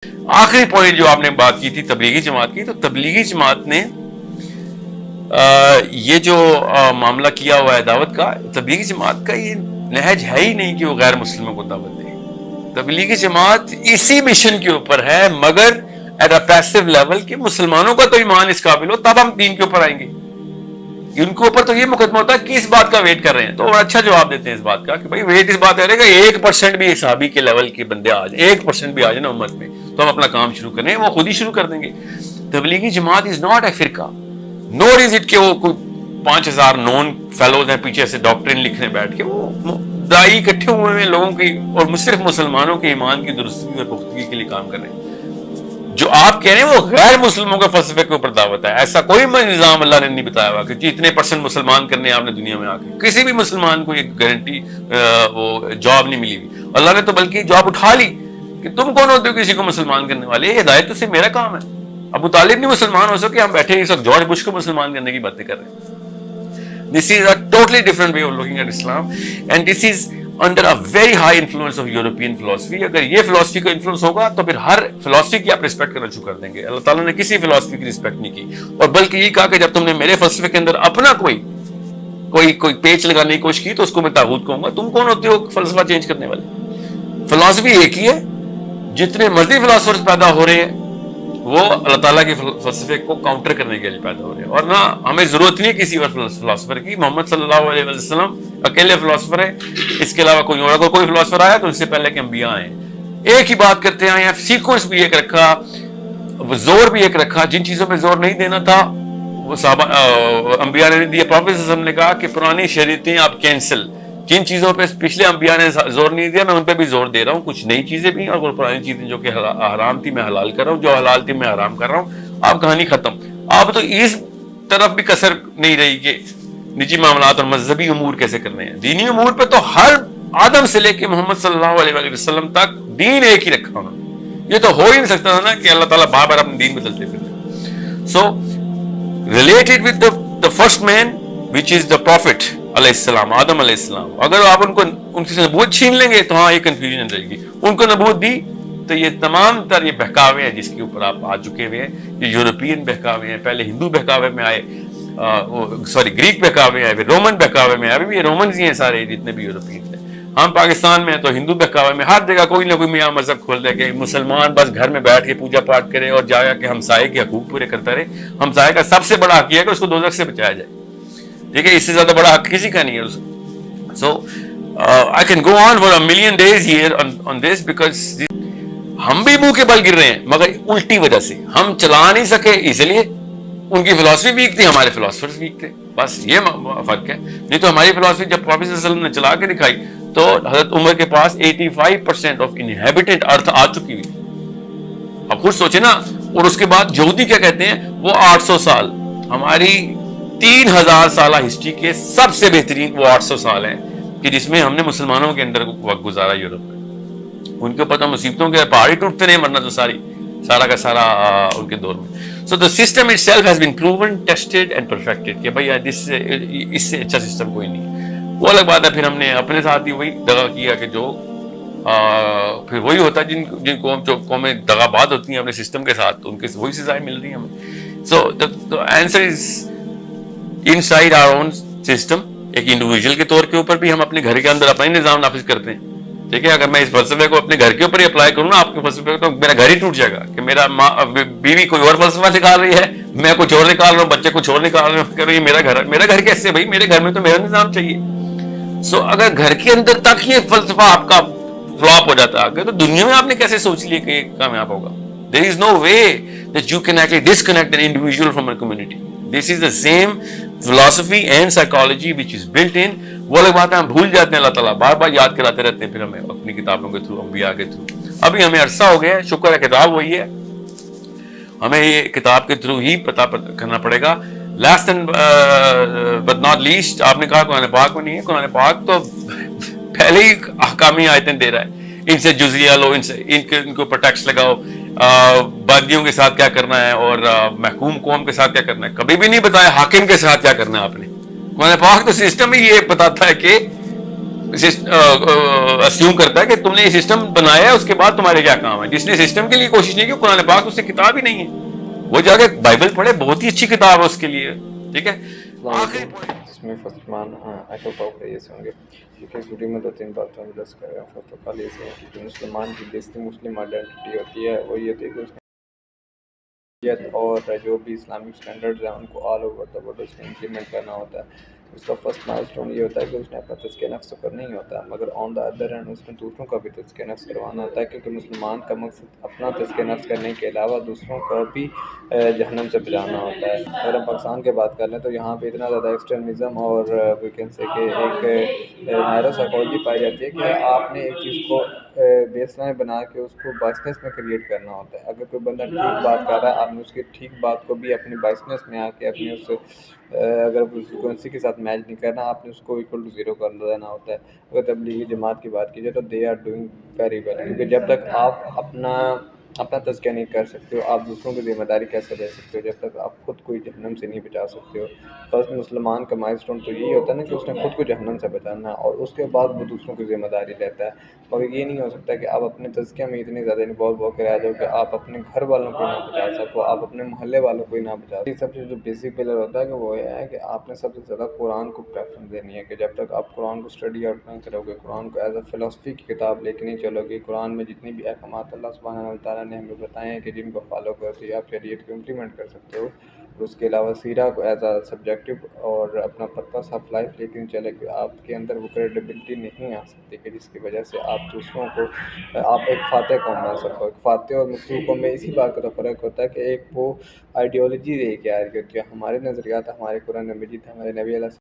آخری پوائنٹ جو آپ نے بات کی تھی تبلیغی جماعت کی، تو تبلیغی جماعت نے یہ جو معاملہ کیا ہوا ہے دعوت کا، تبلیغی جماعت کا یہ نہج ہے ہی نہیں کہ وہ غیر مسلموں کو دعوت دے. تبلیغی جماعت اسی مشن کے اوپر ہے، مگر ایٹ اے پیسو لیول کہ مسلمانوں کا تو ایمان اس قابل ہو تب ہم دین کے اوپر آئیں گے. ان کے اوپر تو یہ مقدمہ ہوتا ہے کہ اس بات کا ویٹ کر رہے ہیں. تو اچھا جواب دیتے ہیں اس بات کا کہ بھائی ویٹ اس بات کرے گا 1% بھی صحابی کے لیول کے بندے آ جائیں، 1% بھی آ جائے نا امت میں، تو ہم اپنا کام شروع کریں. وہ خود ہی شروع کر دیں گے. Tablighi Jamaat is not a فرقہ، نور از اٹ کہ وہ کوئی 5000 نون فیلوز ہیں پیچھے سے ڈاکٹرین لکھنے بیٹھ کے. وہ دائی اکٹھے ہوئے ہیں لوگوں کی، اور صرف مسلمانوں کے ایمان کی درستگی اور پختگی کے لیے کام کر رہے ہیں. جو آپ کہہ رہے ہیں وہ غیر مسلموں کے فلسفے کے اوپر دعوت ہے. ایسا کوئی نظام اللہ نے نہیں بتایا ہوا کہ اتنے % مسلمان کرنے ہیں آپ نے دنیا میں آ کے. کسی بھی مسلمان کو یہ گارنٹی وہ جاب نہیں ملی ہوئی. اللہ نے تو بلکہ جاب اٹھا لی کہ تم کون ہوتے ہو کسی کو مسلمان کرنے والے. یہ ہدایت تو صرف میرا کام ہے. ابو طالب نہیں مسلمان ہو سکے، ہم بیٹھے اس وقت جارج بش کو مسلمان کرنے کی باتیں کر رہے ہیں. This is a totally different way of looking at Islam, and this is under a very high influence of European philosophy. اگر یہ فلسفی کا انفلوئنس ہوگا تو پھر ہر فلسفی کی آپ ریسپیکٹ کرنا شروع کر دیں گے. اللہ تعالیٰ نے کسی فلسفی کی ریسپیکٹ نہیں کی، اور بلکہ یہ کہا کہ جب تم نے میرے فلسفے کے اندر اپنا کوئی پیچ لگانے کی کوشش کی تو اس کو میں طاغوت کہوں گا. تم کون ہوتے ہو فلسفہ چینج کرنے والے؟ فلسفی ایک ہی ہے. جتنے مرضی فلاسفرز پیدا ہو رہے ہیں وہ اللہ تعالیٰ کے فلسفے کو کاؤنٹر کرنے کے لیے پیدا ہو رہے ہیں، اور نہ ہمیں ضرورت نہیں کسی اور فلاسفر کی. محمد صلی اللہ علیہ وسلم اکیلے فلاسفر ہیں، اس کے علاوہ کوئی اور. اگر کوئی فلاسفر آیا تو اس سے پہلے کہ انبیاء آئے. ایک ہی بات کرتے آئے ہیں، سیکوینس بھی ایک رکھا، زور بھی ایک رکھا. جن چیزوں پہ زور نہیں دینا تھا وہ صحابہ انبیاء نے دیا. پروفیٹ صلی اللہ علیہ وسلم نے کہا کہ پرانی شریعتیں آپ کینسل. جن چیزوں پہ پچھلے انبیاء نے زور نہیں دیا میں ان پہ بھی زور دے رہا ہوں. کچھ نئی چیزیں بھی، اور پرانی چیزیں جو کہ حرام تھی میں حلال کر رہا ہوں، جو حلال تھی میں حرام کر رہا ہوں. آپ کہانی ختم. آپ تو اس طرف بھی کسر نہیں رہی کہ نجی معاملات اور مذہبی امور کیسے کرنے ہیں. دینی امور پہ تو ہر آدم سے لے کے محمد صلی اللہ علیہ وسلم تک دین ایک ہی رکھا انہوں نے. یہ تو ہو ہی نہیں سکتا تھا نا کہ اللہ تعالیٰ بار بار اپنے دین بدلتے پھرتے. So related with the first man which is the prophet علیہ السلام، آدم علیہ السلام. اگر آپ ان سے نبوت چھین لیں گے تو ہاں یہ کنفیوژن رہے گی. ان کو نبوت دی تو یہ تمام تر یہ بہکاوے ہیں جس کے اوپر آپ آ چکے ہوئے ہیں. یہ یورپین بہکاوے ہیں. پہلے ہندو بہکاوے میں آئے، گریک بہکاوے آئے، پھر رومن بہکاوے میں آئے. ابھی یہ رومنز ہی ہیں سارے جتنے بھی یورپین ہیں. ہم پاکستان میں ہیں تو ہندو بہکاوے میں ہر جگہ کوئی نہ کوئی میاں مذہب کھول دے کہ مسلمان بس گھر میں بیٹھ کے پوجا پاٹ کرے اور جا کے ہمسائے کے حقوق پورے کرتا رہے. ہمسائے کا سب سے بڑا حق یہ ہے کہ اس کو دوزخ سے بچایا جائے. ٹھیک ہے، اس سے زیادہ بڑا حق کسی کا نہیں ہے. سو I can go on for a million days here on this because ہم بھی منہ کے بل گر رہے ہیں مگر الٹی وجہ سے. ہم چلا نہیں سکے اس لیے. ان کی فلسفی ویک تھی، ہمارے فلاسفرز ویک تھے، بس یہ فرق ہے. نہیں تو ہماری فلسفی جب پروفیٹ صلی اللہ علیہ وسلم نے چلا کے دکھائی تو حضرت عمر کے پاس 85% آف انہیبیٹڈ ارتھ آ چکی ہوئی. اب خود سوچے نا. اور اس کے بعد یہودی کیا کہتے ہیں، وہ 800 سال. ہماری 3000 سالہ ہسٹری کے سب سے بہترین وہ 800 سال ہیں کہ جس میں ہم نے مسلمانوں کے اندر وقت گزارا یورپ میں. ان کے پتہ مصیبتوں کے پہاڑی ٹوٹتے نہیں، ورنہ تو سارا کا سارا ان کے دور میں. So the system itself has been proven, tested and perfected کہ بھائی اس سے اچھا سسٹم کوئی نہیں ہے. وہ الگ بات ہے. پھر ہم نے اپنے ساتھ ہی وہی دغا کیا کہ جو پھر وہی ہوتا ہے جن قومیں دغا باد ہوتی ہیں اپنے سسٹم کے ساتھ، ان کے وہی سزائیں مل رہی ہیں ہمیں. سو the answer is inside our own system. ایک انڈیویجول کے طور کے اوپر بھی ہم اپنے گھر کے اندر اپنا ہی نظام نافذ کرتے ہیں. ٹھیک ہے، اگر میں اس فلسفے کو اپنے گھر کے اوپر ہی اپلائی کروں نا آپ کے فلسفے کو، تو میرا گھر ہی ٹوٹ جائے گا کہ میرا بیوی کوئی اور فلسفہ نکال رہی ہے، میں کچھ اور نکال رہا ہوں، بچے کچھ اور نکال رہے ہیں، کر رہی ہے. میرا گھر کیسے؟ بھائی میرے گھر میں تو میرا نظام چاہیے. سو اگر گھر کے اندر تک یہ فلسفہ آپ کا فلاپ ہو جاتا ہے تو دنیا میں آپ نے کیسے سوچ لیا کہ یہ کامیاب ہوگا؟ There is no way that you can actually disconnect an individual from a community. This is the same philosophy and psychology which is built in. وہ الگ بات ہے ہم بھول جاتے ہیں. اللہ تعالیٰ بار بار یاد کراتے رہتے ہیں پھر ہمیں اپنی کتابوں کے تھرو، انبیاء کے تھرو. ابھی ہمیں عرصہ ہو گیا ہے، شکر ہے کتاب وہی ہے، ہمیں یہ کتاب کے تھرو ہی پتہ کرنا پڑے گا. Last and but not least, آپ نے کہا قرآن پاک میں نہیں ہے. قرآن پاک تو پہلے ہی احکامی آیتیں دے رہا ہے. ان سے جزیہ لو، ان کو ٹیکس لگاؤ، باغیوں کے ساتھ کیا کرنا ہے اور محکوم قوم کے ساتھ کیا کرنا ہے. کبھی بھی نہیں بتایا حاکم کے ساتھ کیا کرنا ہے آپ نے. قرآن پاک تو سسٹم ہی یہ بتاتا ہے کہ اسیوم کرتا ہے کہ تم نے یہ سسٹم بنایا ہے، اس کے بعد تمہارے کیا کام ہے. جس نے سسٹم کے لیے کوشش نہیں کی قرآن پاک اس سے کتاب ہی نہیں ہے، وہ جا کے بائبل پڑھے، بہت ہی اچھی کتاب ہے اس کے لیے. ٹھیک ہے. السلام آخری علیکم. جس میں فرسٹ مان آئی ہوپ آپ خیریت سے ہوں گے. کیونکہ اس ویڈیو میں 2-3 باتیں ڈسکس کر رہے ہیں. فرسٹ آف آل یہ ہے کہ جو مسلمان کی بیسک مسلم آئیڈینٹی ہوتی ہے وہ یہ ہوتی ہے کہ اس اور جو بھی اسلامک اسٹینڈرڈز ہیں ان کو آل اوور دا ورلڈ اس نے امپلیمنٹ کرنا ہوتا ہے. اس کا فرسٹ مائل اسٹون یہ ہوتا ہے کہ اس نے اپنا تزکیہ نفس تو کرنا ہی ہوتا ہے، مگر آن دا ادر ہینڈ اس نے دوسروں کا بھی تزکیہ نفس کروانا ہوتا ہے، کیونکہ مسلمان کا مقصد اپنا تزکیہ نفس کرنے کے علاوہ دوسروں کو بھی جہنم سے بچانا ہوتا ہے. اگر ہم پاکستان کی بات کر لیں تو یہاں پہ اتنا زیادہ ایکسٹریمزم اور وی کین سے کہ ایک نائرو سائیکالوجی پائی جاتی ہے کہ آپ نے ایک چیز کو بیس لائن بنا کے اس کو بائسنس میں کریٹ کرنا ہوتا ہے. اگر کوئی بندہ ٹھیک بات کر رہا ہے، آپ نے اس کی ٹھیک بات کو بھی اپنی بائسنس میں آ کے اپنی اس اگر فریکوینسی کے ساتھ میچ نہیں کرنا، آپ نے اس کو ایکول ٹو زیرو کر دینا ہوتا ہے. اگر تبلیغی جماعت کی بات کی جائے تو they are doing very well, کیونکہ جب تک آپ اپنا تزکیہ نہیں کر سکتے ہو، آپ دوسروں کی ذمہ داری کیسے لے سکتے ہو جب تک آپ خود کوئی جہنم سے نہیں بچا سکتے ہو. فرسٹ مسلمان کا مائل اسٹون تو یہی ہوتا ہے نا کہ اس نے خود کو جہنم سے بچانا ہے، اور اس کے بعد وہ دوسروں کی ذمہ داری لیتا ہے. مگر یہ نہیں ہو سکتا کہ آپ اپنے تزکیہ میں اتنے زیادہ انوالو ہو کے رہ جاؤ کہ آپ اپنے گھر والوں کو نہ بچا سکو، آپ اپنے محلے والوں کو ہی نہ بچا سکو. یہ سب سے جو بیسک پلر ہوتا ہے کہ وہ یہ ہے کہ آپ نے سب سے زیادہ قرآن کو پریفرنس دینی ہے. کہ جب تک آپ قرآن کو اسٹڈی آؤٹ نہیں کرو گے، قرآن کو ایز اے فلاسفی کی کتاب لے کے نہیں چلو گے، قرآن میں جتنی بھی احکامات اللہ سبحانہ و تعالیٰ نے ہمیں بتائے ہیں کہ جن کو فالو کرتے ہی آپ شریعت کو امپلیمنٹ کر سکتے ہو. اس کے علاوہ سیرہ کو ایز اے سبجیکٹو اور اپنا پرپس آف لائف لیکن چلے کہ آپ کے اندر وہ کریڈیبلٹی نہیں آ سکتی کہ جس کی وجہ سے آپ دوسروں کو آپ ایک فاتح قوم بنا سکو. ایک فاتح اور مخلوق قوم میں اسی بات کا تو فرق ہوتا ہے کہ ایک وہ آئیڈیالوجی لے کے آ رہی ہوتی ہے. ہمارے نظریات، ہمارے قرآن مجید، ہمارے نبی علیہ